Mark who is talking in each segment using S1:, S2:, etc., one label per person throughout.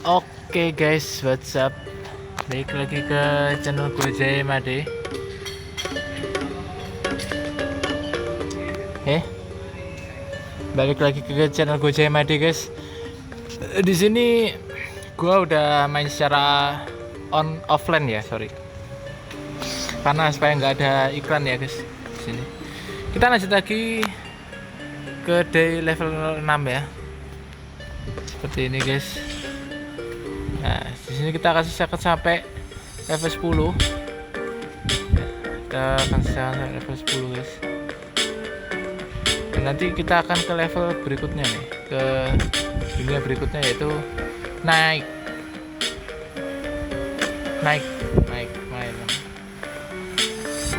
S1: Oke guys, what's up? Balik lagi ke channel gue Jaya Made. Eh, balik lagi ke channel gue Jaya Made guys. Di sini gue udah main secara offline ya, sorry. Karena supaya nggak ada iklan ya guys. Di sini. Kita lanjut lagi ke day level 6 ya. Seperti ini guys. Nah, di sini kita kasih sampai level 10. Kita akan sampai level 10 guys. Dan nanti kita akan ke level berikutnya nih, ke dunia berikutnya yaitu naik.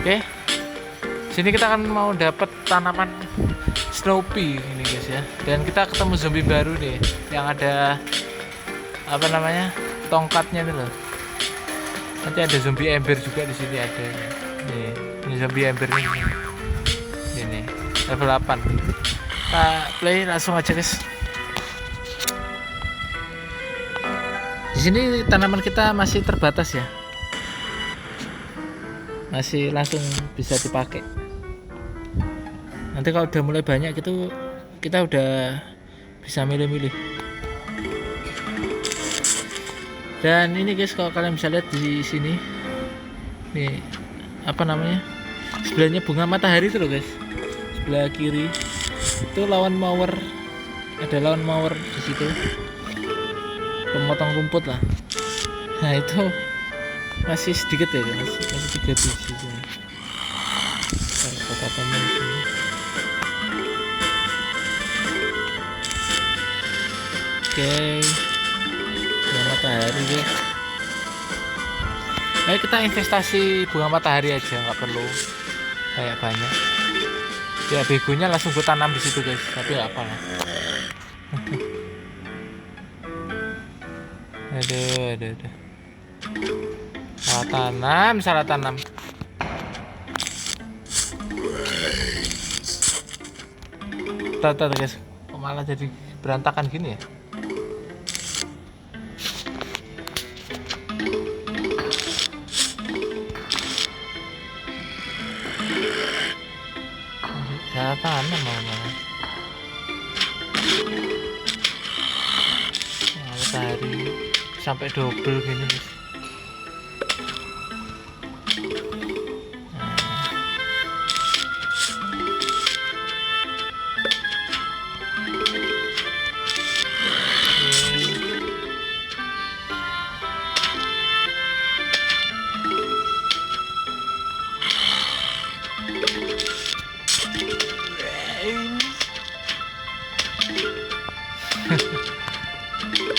S1: Oke. Sini kita akan mau dapat tanaman Snoopy ini guys ya. Dan kita ketemu zombie baru nih yang ada apa namanya? Tongkatnya nih loh. Nanti ada zombie ember juga di sini ada. Nih, ini zombie ember ini. Ini level 8. Kita play langsung aja guys. Di sini tanaman kita masih terbatas ya. Masih langsung bisa dipakai. Nanti kalau udah mulai banyak gitu kita udah bisa milih-milih. Dan ini guys, kalau kalian bisa lihat di sini nih apa namanya, sebelahnya bunga matahari itu loh guys, sebelah kiri itu lawan mower, ada lawan mower di situ, pemotong rumput lah. Nah itu masih sedikit ya, masih 3 biji. Kota teman sini. Oke, bunga matahari guys. Ayo kita investasi bunga matahari aja, nggak perlu kayak banyak. Ya begonya langsung gue tanam di situ guys, tapi nggak apa lah. Aduh. Salah tanam. Tuh guys, kok malah jadi berantakan gini ya? Salah tanam malah. Matahari sampai double gini guys.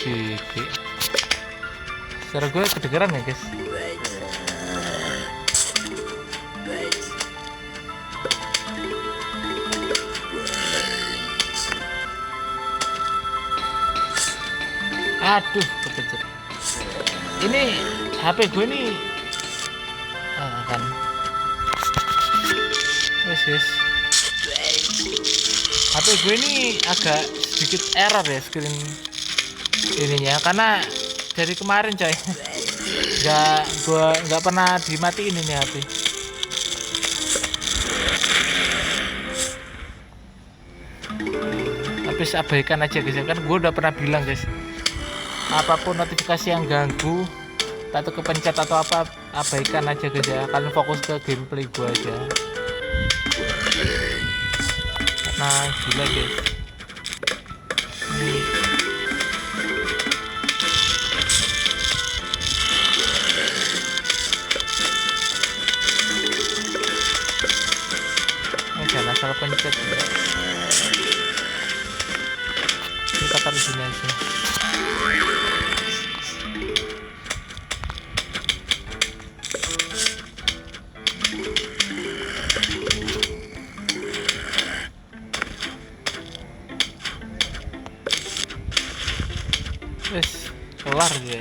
S1: Gigi. Suara gue kedengeran ya guys. Aduh, kepencet. Ini HP gue nih kan. Guys. HP gue ini agak sedikit error ya screen ininya, karena dari kemarin coy nggak pernah dimatiin ini HP. Habis abaikan aja guys, kan gue udah pernah bilang guys, apapun notifikasi yang ganggu atau kepencet atau apa, abaikan aja guys ya. Kalian fokus ke gameplay gue aja. Nah gila guys, jangan asal pencet ya. Kita taruh sini aja. Wes kelar ya.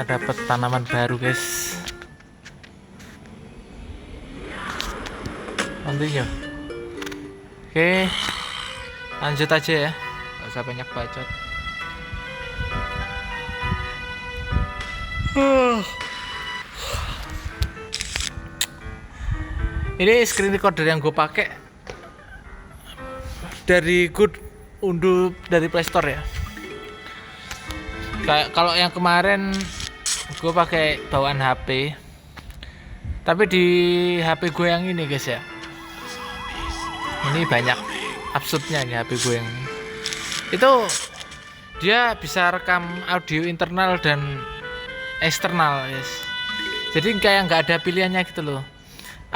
S1: kita dapat tanaman baru guys. Nantinya oke, lanjut aja ya, gak usah banyak bacot. Ini screen recorder yang gue pakai dari gue unduh dari Playstore ya. Kayak kalau yang kemarin gue pakai bawaan HP, tapi di HP gue yang ini guys ya, ini banyak absurdnya nih HP gue yang ini. Itu dia bisa rekam audio internal dan eksternal guys. Jadi kayak nggak ada pilihannya gitu loh.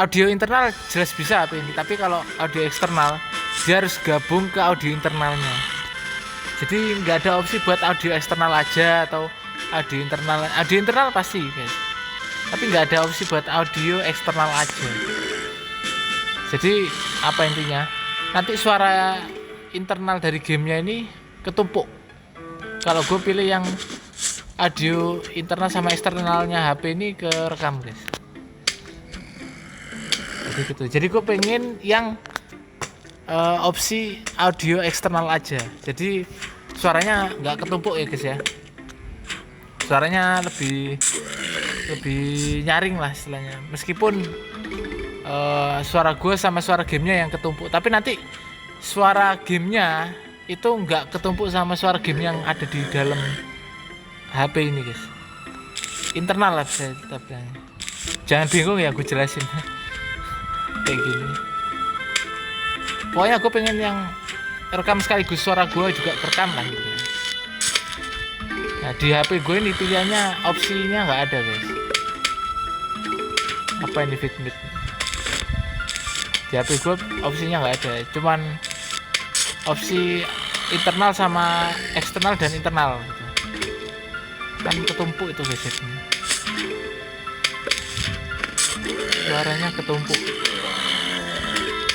S1: Audio internal jelas bisa HP ini, tapi kalau audio eksternal dia harus gabung ke audio internalnya. Jadi nggak ada opsi buat audio eksternal aja atau audio internal. Audio internal pasti guys, tapi nggak ada opsi buat audio eksternal aja. Jadi apa intinya, nanti suara internal dari gamenya ini ketumpuk. Kalau gue pilih yang audio internal sama eksternalnya HP ini ke rekam guys. Jadi gitu. Jadi gue pengen yang opsi audio eksternal aja. Jadi suaranya nggak ketumpuk ya guys ya. Suaranya lebih nyaring lah istilahnya. Meskipun suara gue sama suara gamenya yang ketumpuk, tapi nanti suara gamenya itu nggak ketumpuk sama suara game yang ada di dalam HP ini guys. Internal lah bisa kita bilang. Jangan bingung ya gue jelasin kayak gini. Pokoknya gue pengen yang rekam sekaligus suara gue juga rekam lah gitu. Nah di HP gue ini pilihannya opsinya nggak ada guys. Apa ini fitbit? Di HP gue opsinya nggak ada, cuman opsi internal sama eksternal dan internal gitu. Kan ketumpuk itu guys ini. Suaranya ketumpuk,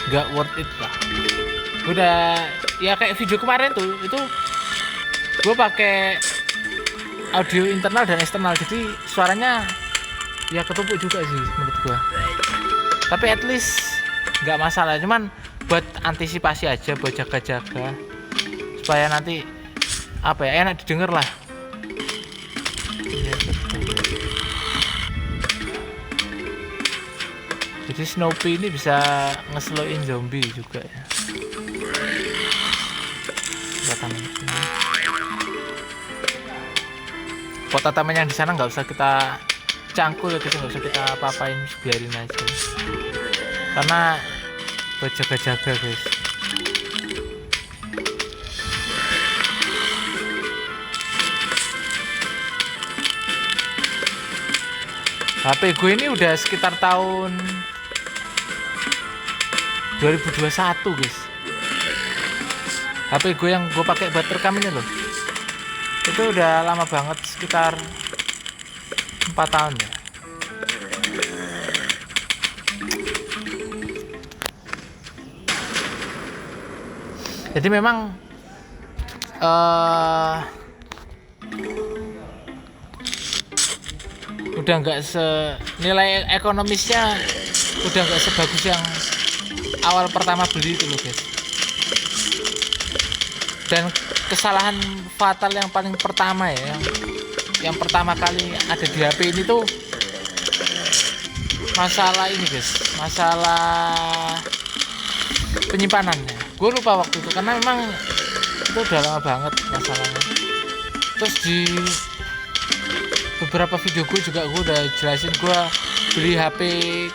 S1: nggak worth it lah. Udah ya kayak video kemarin tuh, itu gue pakai audio internal dan eksternal, jadi suaranya ya ketumpuk juga sih menurut gue. Tapi at least nggak masalah, cuman buat antisipasi aja, buat jaga-jaga supaya nanti apa ya, enak didengar lah. Jadi Snoopy ini bisa nge-slowin zombie juga ya. Kota taman yang di sana nggak usah kita cangkul ya, nggak usah kita apa-apain, biarin aja. Karena buat jaga-jaga guys. HP gue ini udah sekitar tahun 2021 guys. HP gue yang gue pakai buat rekam ini loh, itu udah lama banget, sekitar 4 tahun ya. Jadi memang udah nggak nilai ekonomisnya udah nggak sebagus yang awal pertama beli itu loh guys. Dan kesalahan fatal yang paling pertama ya, yang pertama kali ada di HP ini tuh masalah ini guys, masalah penyimpanannya. Gue lupa waktu itu karena memang itu udah lama banget masalahnya. Terus di beberapa video gue juga gue udah jelasin, gue beli HP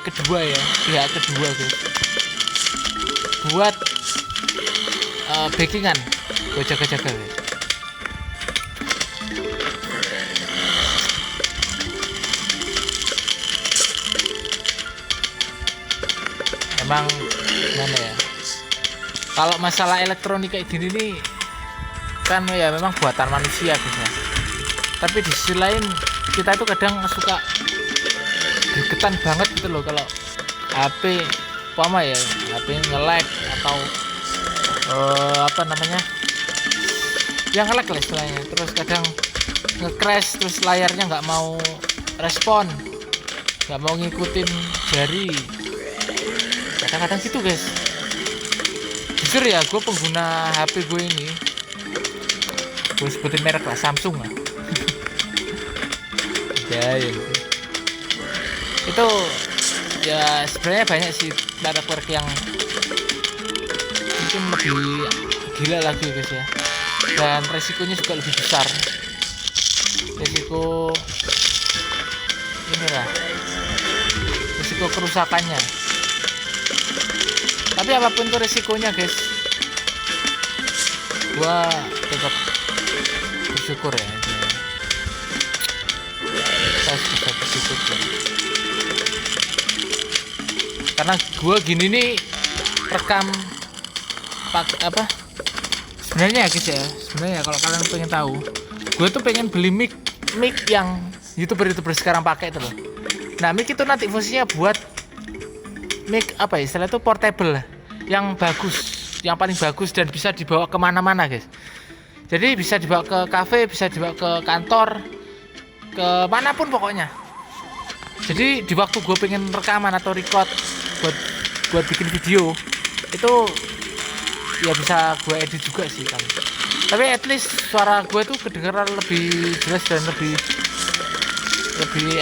S1: kedua ya, pihak kedua guys, buat backingan, gue jaga-jaga guys. Emang gimana ya, kalau masalah elektronik kayak gini nih kan ya memang buatan manusia guys ya. Tapi di sisi lain kita itu kadang suka gregetan banget gitu loh kalau HP apa ya, HP nge-lag atau apa namanya, yang nge-lag lah istilahnya. Terus kadang nge-crash terus layarnya nggak mau respon, nggak mau ngikutin jari. Kadang-kadang gitu guys. Jujur ya, gue pengguna HP gue ini, gue sebutin merek lah, Samsung lah. Ya, itu ya sebenarnya banyak sih merek-merek yang mungkin lebih gila lagi guys ya, dan resikonya juga lebih besar. Resiko inilah, resiko kerusakannya. Tapi apapun itu resikonya guys, gua tetap bersyukur ya. Saya bisa bersyukur ya. Karena gua gini nih rekam pakai apa? Sebenarnya ya guys ya, sebenarnya kalau kalian pengen tahu, gua tuh pengen beli mic yang youtuber sekarang pakai itu loh. Nah, mic itu nanti fungsinya buat mic apa ya, istilah itu portable lah, yang bagus, yang paling bagus dan bisa dibawa kemana-mana guys. Jadi bisa dibawa ke cafe, bisa dibawa ke kantor, ke manapun pokoknya. Jadi di waktu gue pengen rekaman atau record buat bikin video itu ya bisa gue edit juga sih kan. Tapi at least suara gue tuh kedengeran lebih jelas dan lebih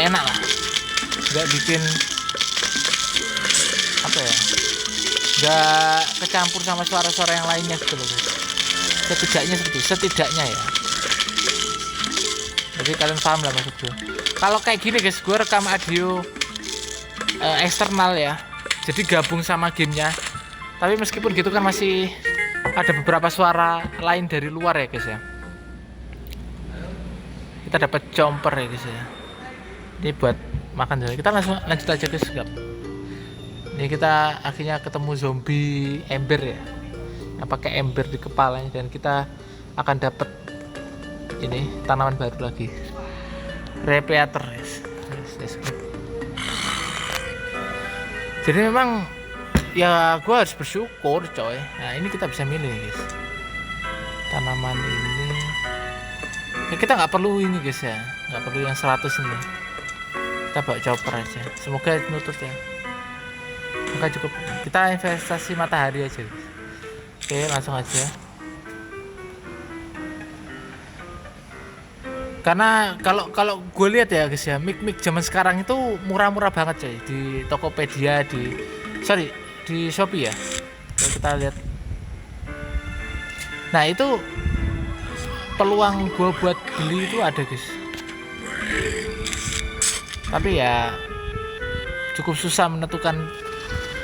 S1: enak lah, nggak bikin apa ya, nggak kecampur sama suara-suara yang lainnya gitu loh guys. Setidaknya ya, jadi kalian paham lah maksud gue. Kalau kayak gini guys, gue rekam audio eksternal ya, jadi gabung sama gamenya. Tapi meskipun gitu kan masih ada beberapa suara lain dari luar ya guys ya. Kita dapat jumper ya guys ya, ini buat makan dulu. Kita langsung lanjut aja guys. Ini kita akhirnya ketemu zombie ember ya, yang pakai ember di kepalanya, dan kita akan dapat ini tanaman baru lagi, repeater guys. Jadi memang ya gue harus bersyukur coy. Nah ini kita bisa milih guys, tanaman ini ya, kita nggak perlu ini guys ya, nggak perlu yang 100 ini, kita bawa chopper aja, semoga nutut ya. Maka cukup kita investasi matahari aja guys. Oke, langsung aja. Karena kalau gue lihat ya guys ya, mic zaman sekarang itu murah-murah banget coy, di Tokopedia, di Shopee ya. Kalau kita lihat, nah itu peluang gue buat beli itu ada guys. Tapi ya cukup susah menentukan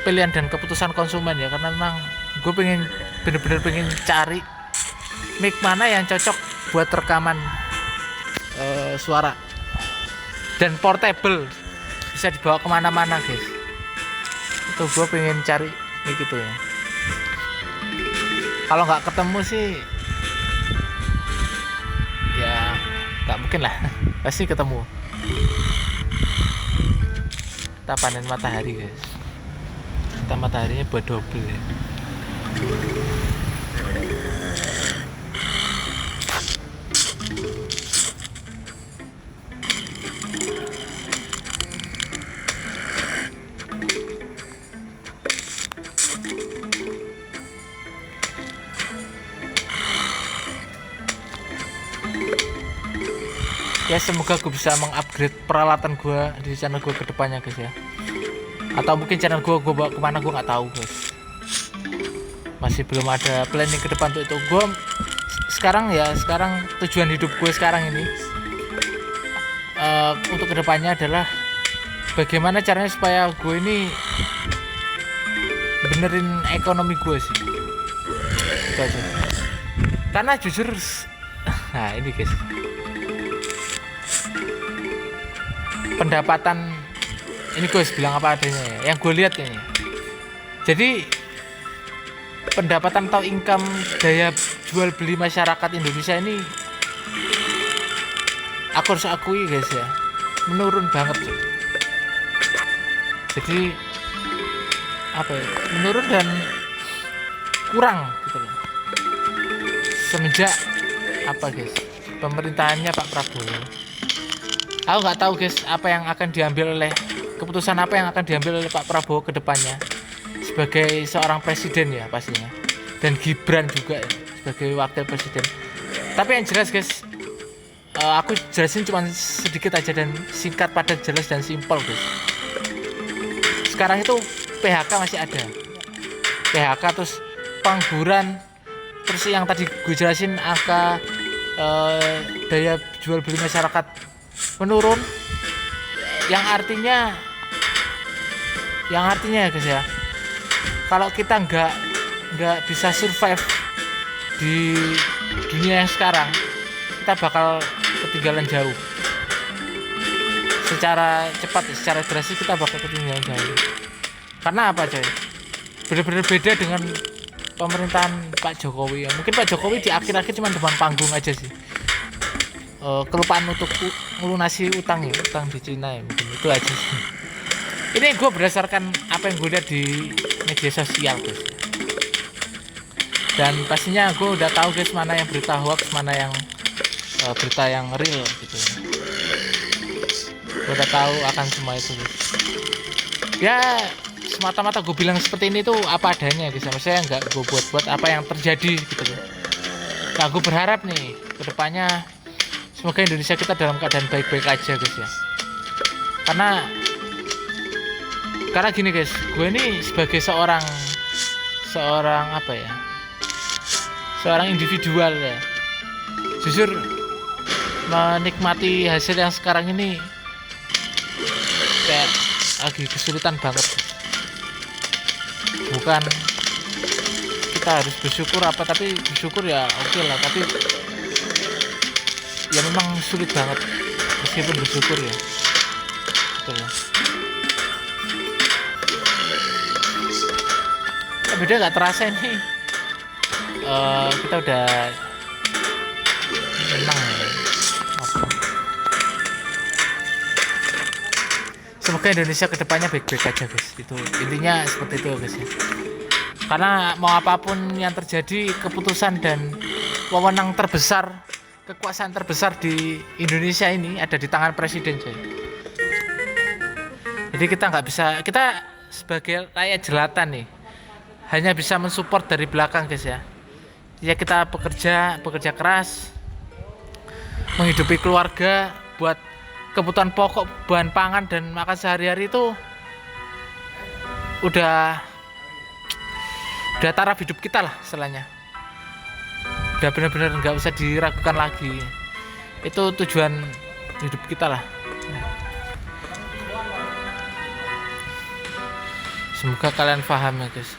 S1: pilihan dan keputusan konsumen ya, karena memang gue bener-bener pengen cari mic mana yang cocok buat rekaman suara dan portable, bisa dibawa kemana-mana guys. Itu gue pengen cari mic itu ya. Kalau nggak ketemu sih ya nggak mungkin lah, pasti ketemu. Kita panen matahari guys, kita mataharinya buat double ya. Ya semoga gue bisa mengupgrade peralatan gue di channel gue ke depannya guys ya. Atau mungkin channel gue bawa kemana gue nggak tahu guys. Masih belum ada planning ke depan untuk itu. Gue sekarang tujuan hidup gue sekarang ini untuk kedepannya adalah bagaimana caranya supaya gue ini benerin ekonomi gue sih. Itu aja. Karena jujur, nah ini guys, pendapatan ini guys bilang apa adanya ya, yang gue lihat ini. Jadi pendapatan atau income daya jual beli masyarakat Indonesia ini, aku harus akui guys ya, menurun banget cuy. Jadi apa ya, menurun dan kurang gitu loh semenjak apa guys, pemerintahannya Pak Prabowo. Aku nggak tahu guys keputusan apa yang akan diambil oleh Pak Prabowo ke depannya sebagai seorang presiden ya pastinya, dan Gibran juga ya, sebagai wakil presiden. Tapi yang jelas guys, aku jelasin cuma sedikit aja dan singkat, padat, jelas dan simpel guys. Sekarang itu PHK masih ada, PHK terus pengangguran, terus yang tadi gue jelasin angka daya jual beli masyarakat menurun, yang artinya ya guys ya, kalau kita nggak bisa survive di dunia yang sekarang, kita bakal ketinggalan jauh. Secara cepat, secara drastis kita bakal ketinggalan jauh. Karena apa coy? Benar-benar beda dengan pemerintahan Pak Jokowi ya. Mungkin Pak Jokowi di akhir-akhir cuma depan panggung aja sih. Kelupaan untuk melunasi utang di Cina ya, mungkin itu aja sih. Ini gue berdasarkan apa yang gue lihat di media sosial guys. Dan pastinya gue udah tahu guys mana yang berita hoax, mana yang berita yang real gitu. Gue udah tahu akan semua itu guys. Ya semata-mata gue bilang seperti ini tuh apa adanya guys. Maksudnya nggak gue buat-buat apa yang terjadi gitu. Nah gue berharap nih kedepannya semoga Indonesia kita dalam keadaan baik-baik aja guys ya. Karena gini guys, gue ini sebagai seorang apa ya, seorang individual ya, jujur menikmati hasil yang sekarang ini kayak lagi kesulitan banget. Bukan kita harus bersyukur apa, tapi bersyukur ya oke lah, tapi ya memang sulit banget meskipun bersyukur ya. Betul ya. Beda nggak terasa nih, kita udah menang ya. Semoga Indonesia kedepannya baik-baik aja guys, itu intinya seperti itu guys ya. Karena mau apapun yang terjadi, keputusan dan wewenang terbesar, kekuasaan terbesar di Indonesia ini ada di tangan presiden coy. Jadi kita nggak bisa, kita sebagai rakyat jelata nih hanya bisa mensupport dari belakang guys ya. Ya kita bekerja keras, menghidupi keluarga, buat kebutuhan pokok, bahan pangan dan makan sehari-hari itu udah taraf hidup kita lah istilahnya. Udah benar-benar nggak usah diragukan lagi. Itu tujuan hidup kita lah. Semoga kalian paham ya guys.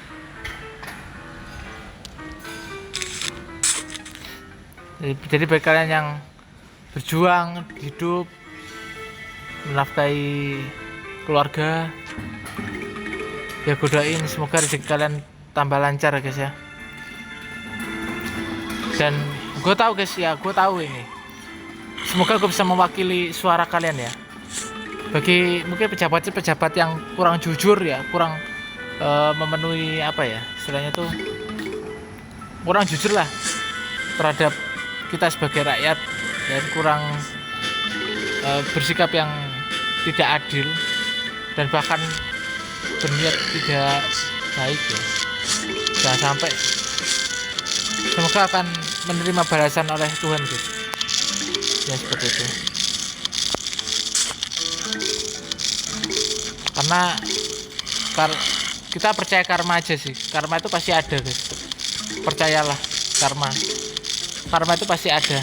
S1: Jadi bagi kalian yang berjuang hidup, menafkahi keluarga, ya gue doain semoga rezeki kalian tambah lancar ya guys ya. Dan gue tahu guys ya, gue tahu ini, semoga gue bisa mewakili suara kalian ya. Bagi mungkin pejabat yang kurang jujur ya, kurang memenuhi apa ya istilahnya tuh, kurang jujur lah terhadap kita sebagai rakyat, dan kurang bersikap yang tidak adil dan bahkan berniat tidak baik ya. Jangan sampai, semoga akan menerima balasan oleh Tuhan guys ya, seperti itu. Karena kita percaya karma aja sih, karma itu pasti ada guys, percayalah, karma itu pasti ada.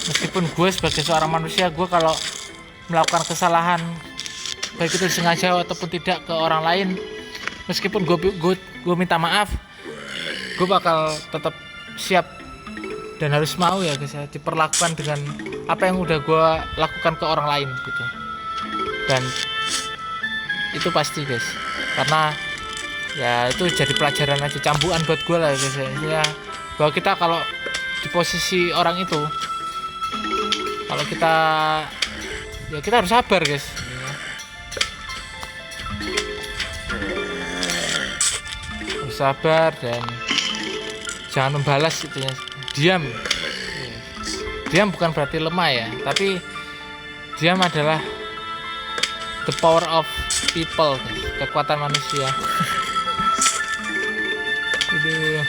S1: Meskipun gue sebagai seorang manusia, gue kalau melakukan kesalahan baik itu sengaja ataupun tidak ke orang lain, meskipun gue minta maaf, gue bakal tetap siap dan harus mau ya guys ya, diperlakukan dengan apa yang udah gue lakukan ke orang lain gitu. Dan itu pasti guys, karena ya itu jadi pelajaran aja, cambukan buat gue lah guys ya, bahwa kita kalau di posisi orang itu, kalau kita harus sabar guys. bersabar dan jangan membalas gitu ya. Diam. Diam bukan berarti lemah ya, tapi diam adalah the power of people, kekuatan manusia. Aduh.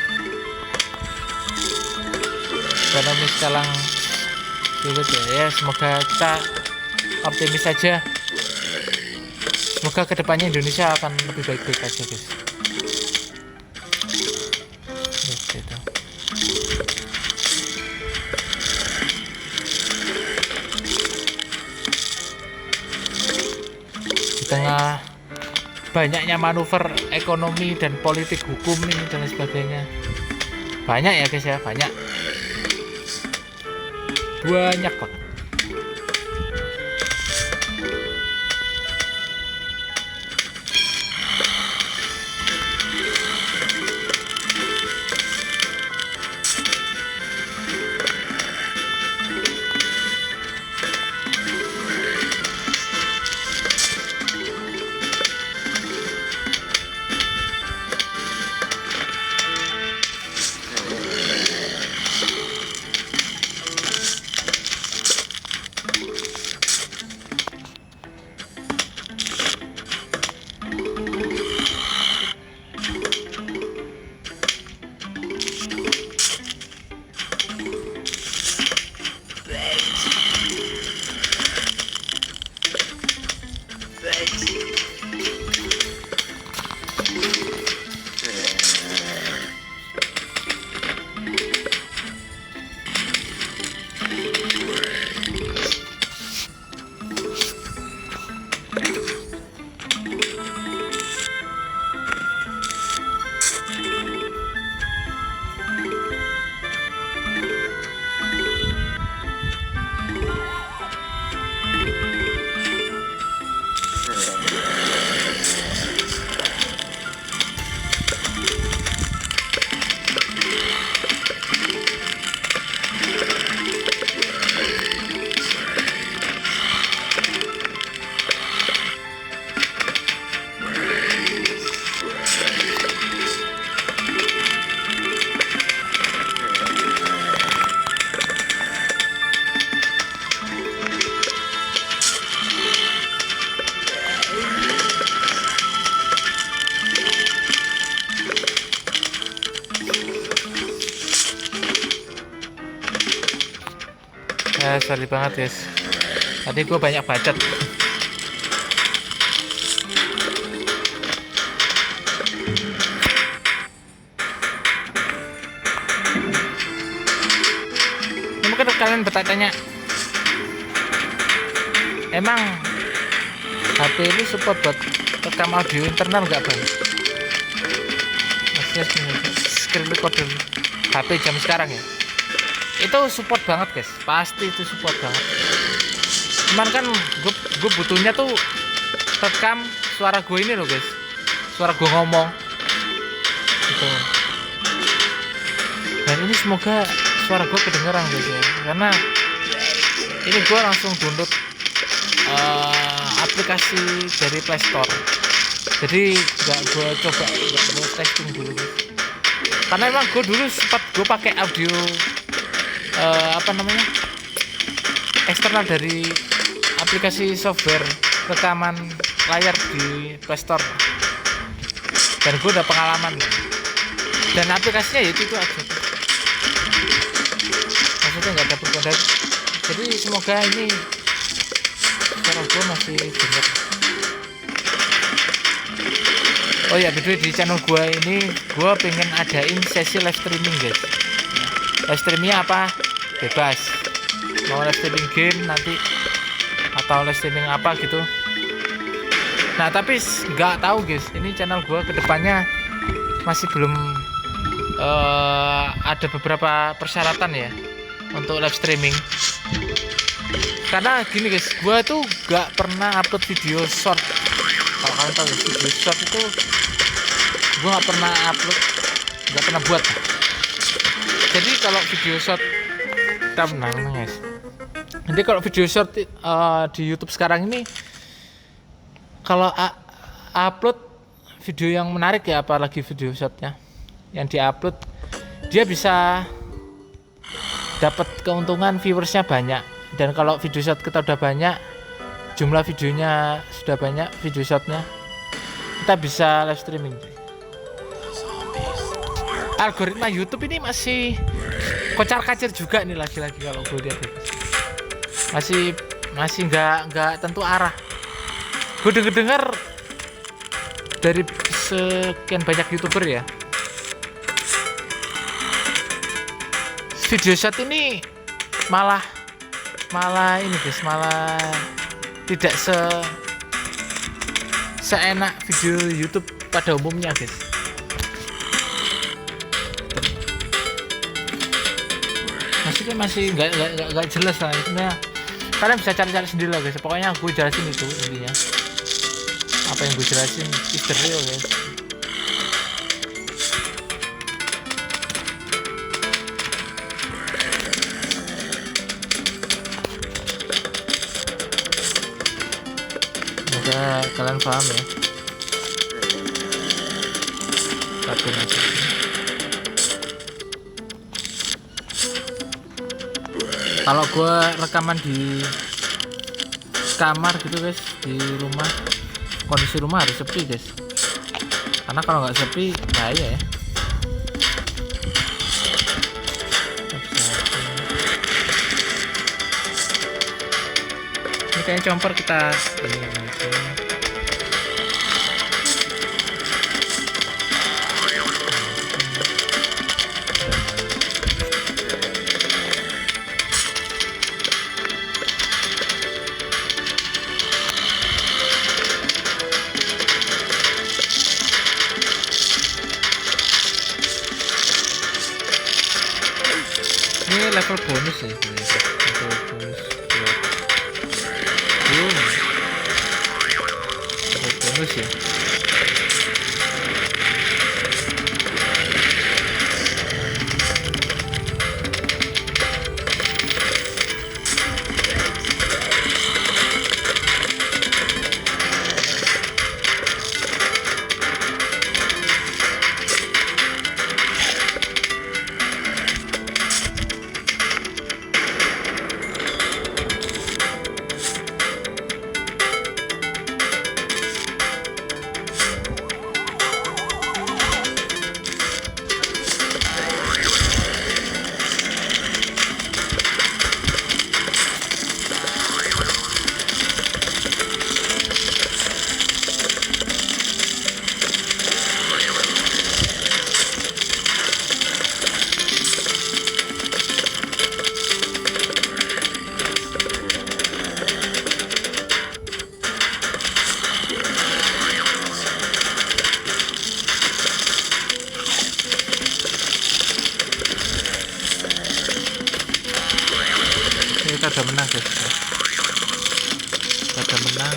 S1: Ekonomi sekarang sulit ya. Semoga kita optimis saja. Semoga kedepannya Indonesia akan lebih baik-baik aja, guys. Gitu. Di tengah banyaknya manuver ekonomi dan politik hukum ini dan sebagainya, banyak ya guys ya, banyak banget. Sorry banget guys, tadi gue banyak bacot. Mungkin kalian bertanya, emang HP ini support buat rekam audio internal nggak bang? Maksudnya screen recorder HP jam sekarang ya? Itu support banget guys, pasti itu support banget. Cuman kan gue butuhnya tuh rekam suara gue ini loh guys, suara gue ngomong gitu. Dan ini semoga suara gue kedengeran guys ya, karena ini gue langsung download aplikasi dari Play Store. Jadi nggak gue coba, nggak gue testing dulu guys, karena emang gue dulu sempat gue pakai audio eksternal dari aplikasi software rekaman layar di Play Store, dan gue udah pengalaman dan aplikasinya ya itu aja, maksudnya nggak ada perbedaan. Jadi semoga ini suara gue masih benar. Oh ya, btw di channel gue ini gue pengen adain sesi live streaming guys. Live streamingnya apa? Bebas, mau live streaming game nanti atau live streaming apa gitu. Nah tapi nggak tahu guys, ini channel gue kedepannya masih belum ada beberapa persyaratan ya untuk live streaming. Karena gini guys, gue tuh nggak pernah upload video short. Kalau kalian tahu video short itu gue nggak pernah upload, nggak pernah buat. Jadi kalau video short guys, nanti kalau video short di YouTube sekarang ini, kalau upload video yang menarik ya, apalagi video shortnya, yang diupload, dia bisa dapat keuntungan viewersnya banyak. Dan kalau video shot kita udah banyak, jumlah videonya sudah banyak, video shotnya, kita bisa live streaming. Algoritma YouTube ini masih kocar-kacir juga nih lagi-lagi kalau gue lihat. Masih nggak tentu arah. Gue denger dari sekian banyak YouTuber ya, video shot ini malah ini guys, malah tidak seenak video YouTube pada umumnya guys. Maksudnya masih nggak jelas lah. Intinya kalian bisa cari-cari sendiri lah guys. Pokoknya gue jelasin itu intinya. Apa yang gue jelasin is the real guys. Semoga kalian paham ya. Kalau gue rekaman di kamar gitu guys, di rumah, kondisi rumah harus sepi guys, karena kalau nggak sepi bahaya ya. Ini kayaknya compor kita ini. Ini level bonus ya, level bonus level bonus ya. Kita udah menang guys, kita udah menang.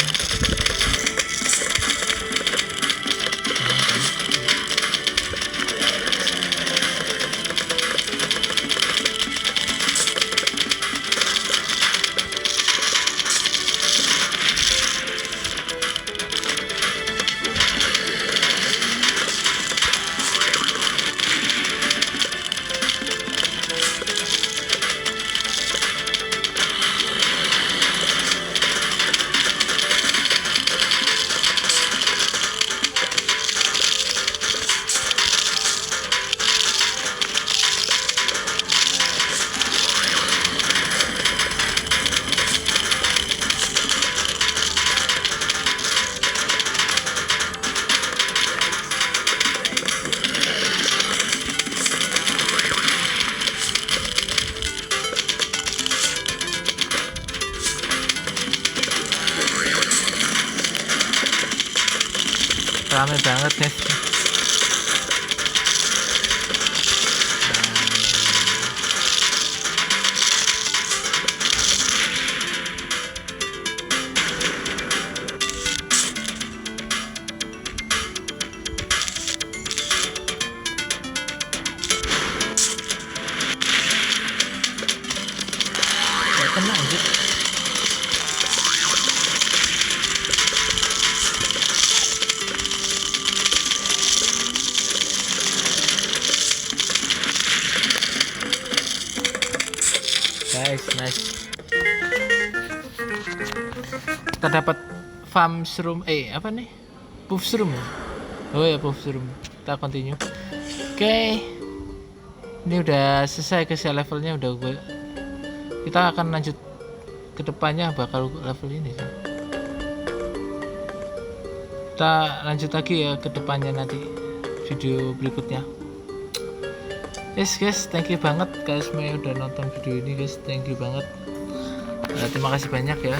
S1: Rame banget guys. Kena anjir. nice. Kita dapat farm shroom, apa nih? Puff shroom. Oh ya, puff shroom. Kita continue. Oke. Ini udah selesai guys ya, levelnya udah gue. Kita akan lanjut ke depannya bakal level ini sih. Kita lanjut lagi ya ke depannya nanti video berikutnya. Yes guys, thank you banget guys semuanya udah nonton video ini guys, thank you banget. Terima kasih banyak ya.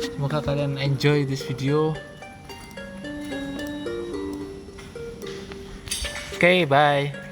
S1: Semoga kalian enjoy this video. Oke, bye.